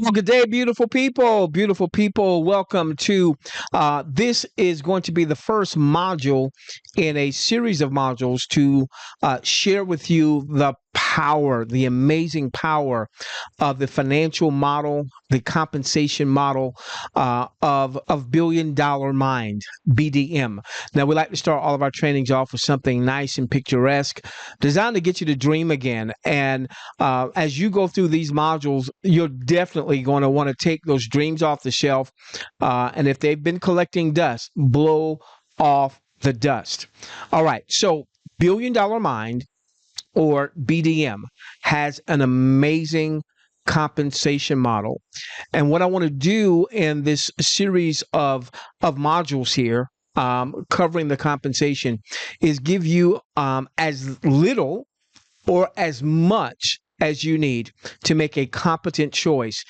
Well, good day, beautiful people. Beautiful people, welcome to this is going to be the first module in a series of modules to share with you the power, the amazing power of the financial model, the compensation model of Billion Dollar Mind, BDM. Now, we like to start all of our trainings off with something nice and picturesque, designed to get you to dream again. And as you go through these modules, you're definitely going to want to take those dreams off the shelf. And if they've been collecting dust, blow off the dust. All right. So, Billion Dollar Mind, or BDM, has an amazing compensation model. And what I want to do in this series of modules here, covering the compensation, is give you as little or as much as you need to make a competent choice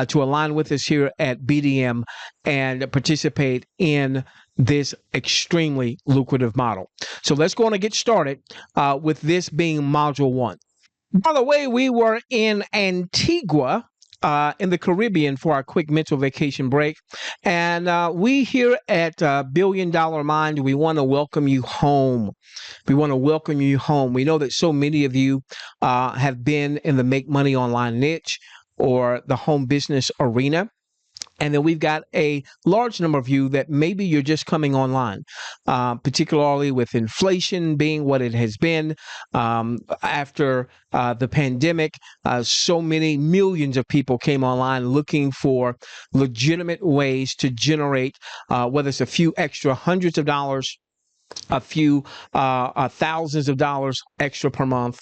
to align with us here at BDM and participate in this extremely lucrative model. So let's go on and get started with this being module one. By the way, we were in Antigua in the Caribbean for our quick mental vacation break. And we here at Billion Dollar Mind, we want to welcome you home. We want to welcome you home. We know that so many of you have been in the make money online niche or the home business arena. And then we've got a large number of you that maybe you're just coming online, particularly with inflation being what it has been after the pandemic. So many millions of people came online looking for legitimate ways to generate, whether it's a few extra hundreds of dollars, a few thousands of dollars extra per month,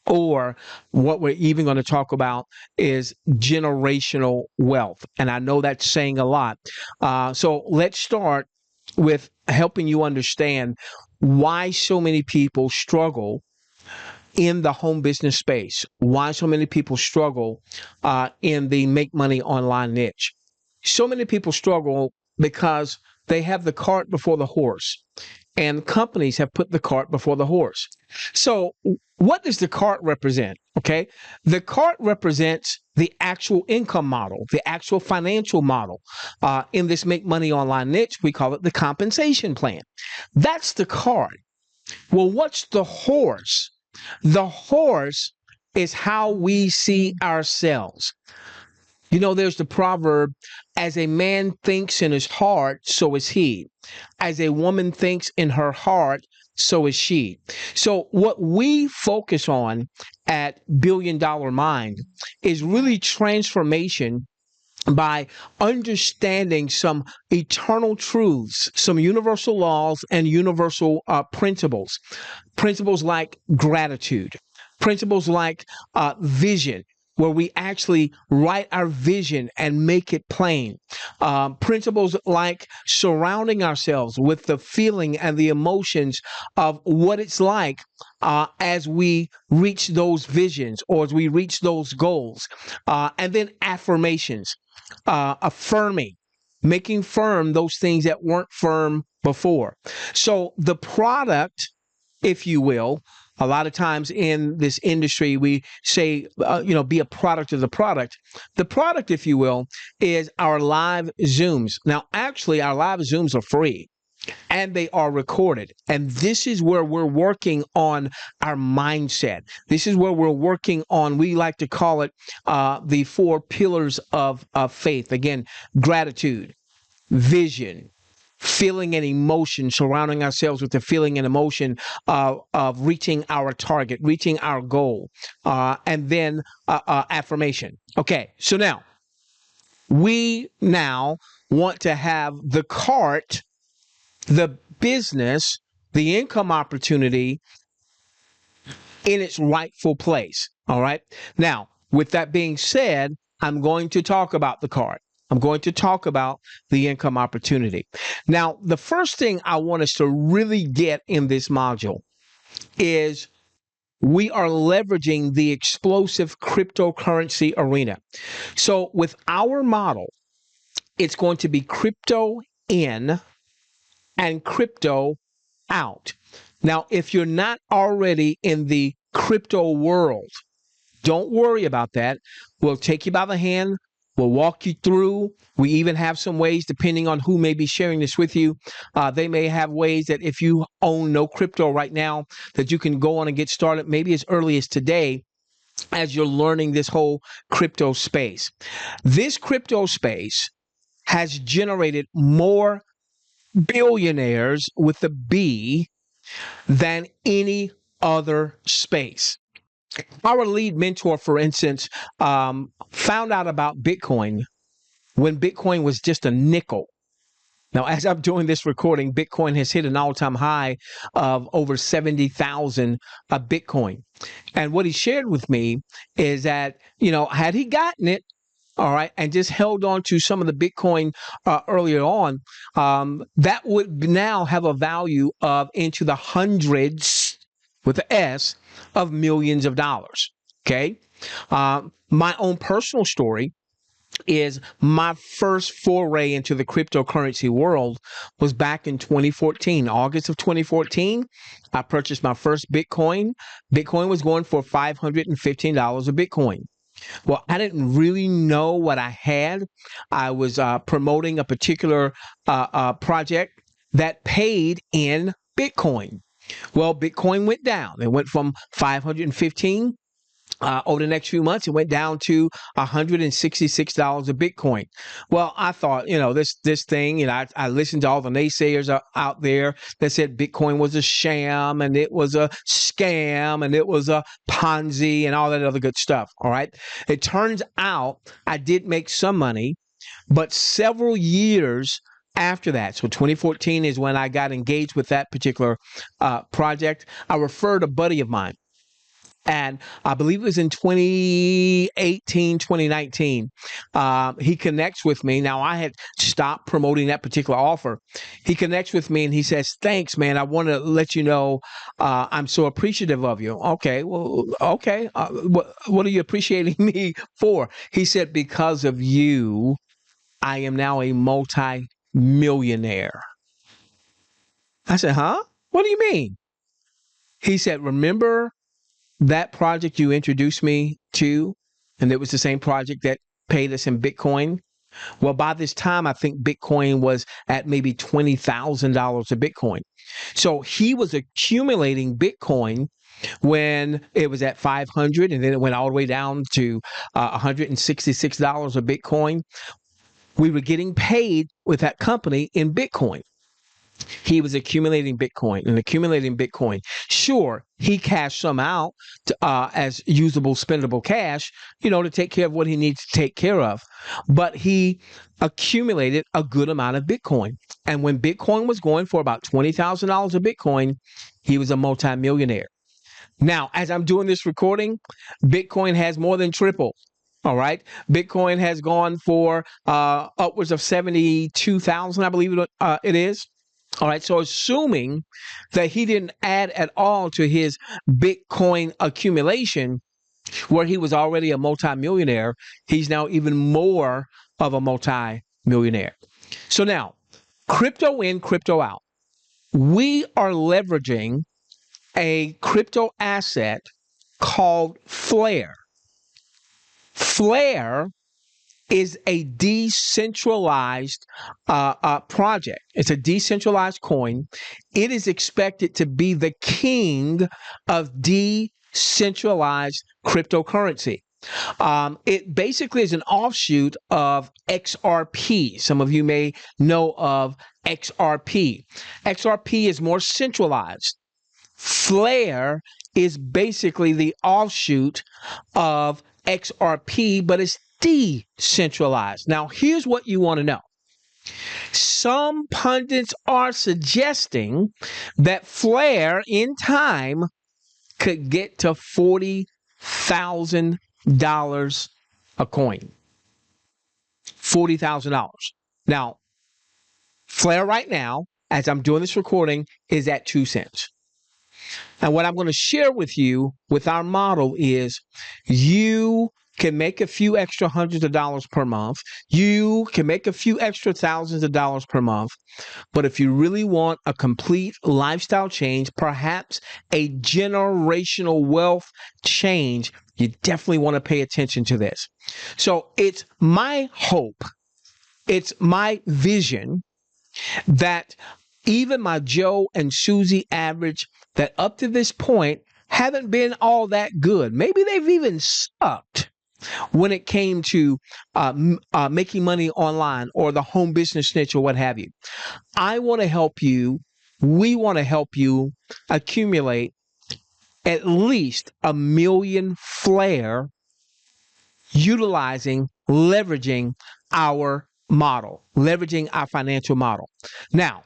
or what we're even going to talk about is generational wealth. And I know that's saying a lot. So let's start with helping you understand why so many people struggle in the home business space, why so many people struggle in the make money online niche. So many people struggle because they have the cart before the horse, and companies have put the cart before the horse. So what does the cart represent? Okay. The cart represents the actual income model, the actual financial model. In this make money online niche, we call it the compensation plan. That's the cart. Well, what's the horse? The horse is how we see ourselves. You know, there's the proverb, as a man thinks in his heart, so is he. As a woman thinks in her heart, so is she. So what we focus on at Billion Dollar Mind is really transformation by understanding some eternal truths, some universal laws and universal principles. Principles like gratitude, principles like vision, where we actually write our vision and make it plain. Principles like surrounding ourselves with the feeling and the emotions of what it's like as we reach those visions or as we reach those goals. And then affirmations, affirming, making firm those things that weren't firm before. So the product, if you will, a lot of times in this industry, we say, be a product of the product. The product, if you will, is our live Zooms. Now, actually, our live Zooms are free and they are recorded. And this is where we're working on our mindset. This is where we're working on, we like to call it the 4 pillars of faith. Again, gratitude, vision, feeling and emotion, surrounding ourselves with the feeling and emotion of reaching our target, reaching our goal, and then affirmation. Okay, so now we want to have the cart, the business, the income opportunity in its rightful place. All right. Now, with that being said, I'm going to talk about the cart. I'm going to talk about the income opportunity. Now, the first thing I want us to really get in this module is we are leveraging the explosive cryptocurrency arena. So with our model, it's going to be crypto in and crypto out. Now, if you're not already in the crypto world, don't worry about that. We'll take you by the hand. We'll walk you through. We even have some ways, depending on who may be sharing this with you. They may have ways that if you own no crypto right now, that you can go on and get started maybe as early as today as you're learning this whole crypto space. This crypto space has generated more billionaires with a B than any other space. Our lead mentor, for instance, found out about Bitcoin when Bitcoin was just a nickel. Now, as I'm doing this recording, Bitcoin has hit an all-time high of over 70,000 Bitcoin. And what he shared with me is that, had he gotten it, all right, and just held on to some of the Bitcoin earlier on, that would now have a value of into the hundreds with an S of millions of dollars. Okay. My own personal story is my first foray into the cryptocurrency world was back in 2014. August of 2014, I purchased my first Bitcoin. Bitcoin was going for $515 a Bitcoin. Well, I didn't really know what I had. I was promoting a particular project that paid in Bitcoin. Well, Bitcoin went down. It went from 515 over the next few months. It went down to $166 a Bitcoin. Well, I thought, this thing, I listened to all the naysayers out there that said Bitcoin was a sham and it was a scam and it was a Ponzi and all that other good stuff. All right. It turns out I did make some money, but several years after that, so 2014 is when I got engaged with that particular project. I referred a buddy of mine. And I believe it was in 2018, 2019. He connects with me. Now, I had stopped promoting that particular offer. He connects with me and he says, "Thanks, man. I want to let you know I'm so appreciative of you." Okay, well, okay. What are you appreciating me for? He said, "Because of you, I am now a multi-millionaire." I said, "Huh? What do you mean?" He said, "Remember that project you introduced me to, and it was the same project that paid us in Bitcoin? Well, by this time, I think Bitcoin was at maybe $20,000 a Bitcoin. So he was accumulating Bitcoin when it was at 500, and then it went all the way down to $166 a Bitcoin. We were getting paid with that company in Bitcoin. He was accumulating Bitcoin. Sure, he cashed some out as usable, spendable cash, to take care of what he needs to take care of. But he accumulated a good amount of Bitcoin. And when Bitcoin was going for about $20,000 a Bitcoin, he was a multimillionaire. Now, as I'm doing this recording, Bitcoin has more than tripled. All right. Bitcoin has gone for upwards of 72,000, I believe it is. All right. So assuming that he didn't add at all to his Bitcoin accumulation, where he was already a multimillionaire, he's now even more of a multimillionaire. So now, crypto in, crypto out. We are leveraging a crypto asset called Flare. Flare is a decentralized project. It's a decentralized coin. It is expected to be the king of decentralized cryptocurrency. It basically is an offshoot of XRP. Some of you may know of XRP. XRP is more centralized. Flare is basically the offshoot of XRP, but it's decentralized. Now, here's what you want to know. Some pundits are suggesting that Flare in time could get to $40,000 a coin. $40,000. Now, Flare right now, as I'm doing this recording, is at 2 cents. And what I'm going to share with you with our model is you can make a few extra hundreds of dollars per month. You can make a few extra thousands of dollars per month. But if you really want a complete lifestyle change, perhaps a generational wealth change, you definitely want to pay attention to this. So it's my hope, it's my vision that even my Joe and Susie average that up to this point haven't been all that good. Maybe they've even sucked when it came to making money online or the home business niche or what have you. I want to help you. We want to help you accumulate at least $1 million flair utilizing, leveraging our model, leveraging our financial model. Now,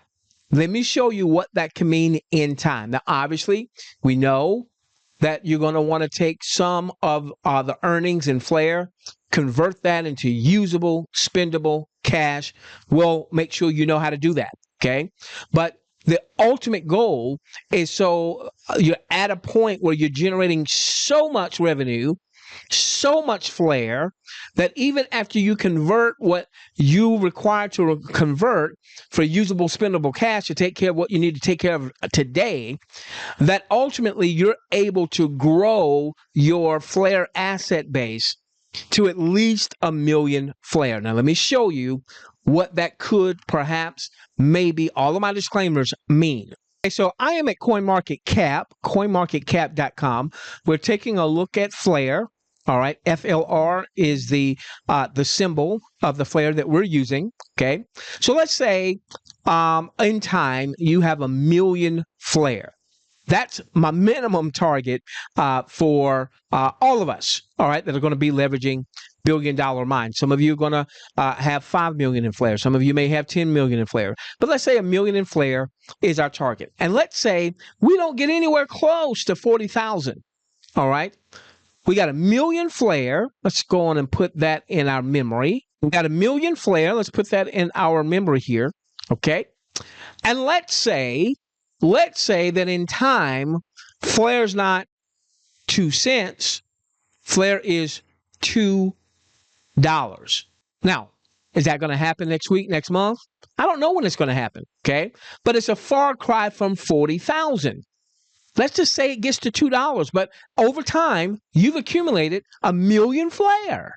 let me show you what that can mean in time. Now, obviously, we know that you're going to want to take some of the earnings and flair, convert that into usable, spendable cash. We'll make sure you know how to do that, okay? But the ultimate goal is so you're at a point where you're generating so much revenue, so much flair, that even after you convert what you require to convert for usable, spendable cash to take care of what you need to take care of today, that ultimately you're able to grow your flair asset base to at least $1 million flair. Now, let me show you what that could perhaps, maybe, all of my disclaimers mean. Okay, so I am at CoinMarketCap, coinmarketcap.com. We're taking a look at flair. All right, FLR is the symbol of the flair that we're using. Okay, so let's say in time you have $1 million flair. That's my minimum target for all of us, all right, that are going to be leveraging Billon Dollar Mind. Some of you are going to have 5 million in flair. Some of you may have 10 million in flair. But let's say $1 million in flair is our target. And let's say we don't get anywhere close to 40,000, all right? We got $1 million flair. Let's go on and put that in our memory. We got $1 million flair. Let's put that in our memory here, okay? And let's say that in time, flair's not 2 cents, flair is $2. Now, is that going to happen next week, next month? I don't know when it's going to happen, okay? But it's a far cry from 40,000. Let's just say it gets to $2, but over time, you've accumulated $1 million flair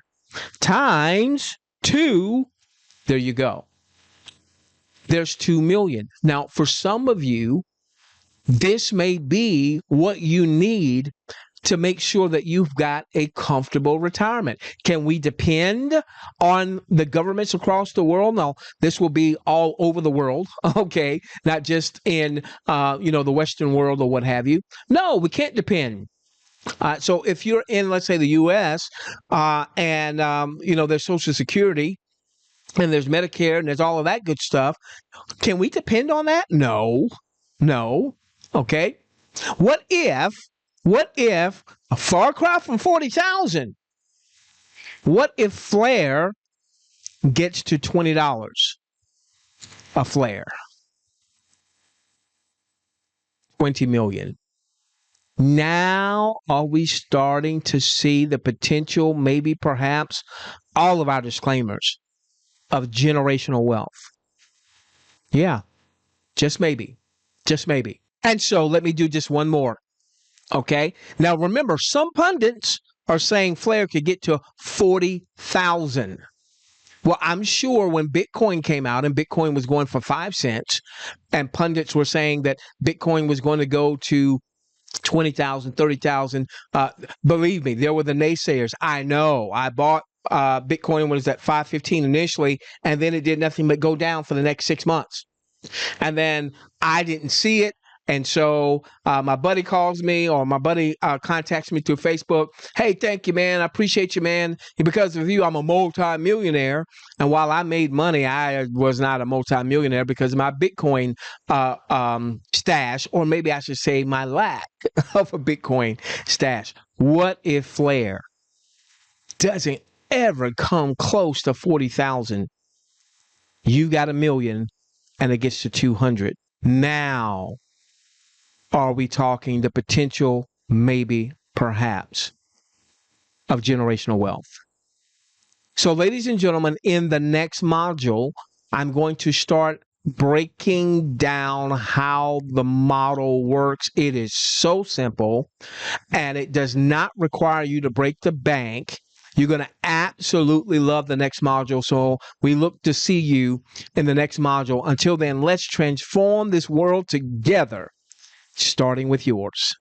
times 2. There you go. There's 2 million. Now, for some of you, this may be what you need to make sure that you've got a comfortable retirement. Can we depend on the governments across the world? No, this will be all over the world, okay? Not just in, the Western world or what have you. No, we can't depend. So if you're in, let's say, the U.S. And there's Social Security and there's Medicare and there's all of that good stuff, can we depend on that? No. Okay. What if a far cry from 40,000? What if flair gets to $20 a flair? 20 million. Now are we starting to see the potential, maybe perhaps all of our disclaimers of generational wealth? Yeah, just maybe. And so let me do just one more. Okay. Now remember, some pundits are saying flair could get to 40,000. Well, I'm sure when Bitcoin came out and Bitcoin was going for 5 cents, and pundits were saying that Bitcoin was going to go to 20,000, 30,000. Believe me, there were the naysayers. I know. I bought Bitcoin was at 515 initially, and then it did nothing but go down for the next 6 months. And then I didn't see it. And so my buddy calls me, or my buddy contacts me through Facebook. Hey, thank you, man. I appreciate you, man. Because of you, I'm a multi-millionaire. And while I made money, I was not a multi-millionaire because of my Bitcoin stash, or maybe I should say my lack of a Bitcoin stash. What if flair doesn't ever come close to 40,000? You got $1 million and it gets to 200. Now, are we talking the potential, maybe, perhaps, of generational wealth. So, ladies and gentlemen, in the next module, I'm going to start breaking down how the model works. It is so simple, and it does not require you to break the bank. You're going to absolutely love the next module. So we look to see you in the next module. Until then, let's transform this world together, starting with yours.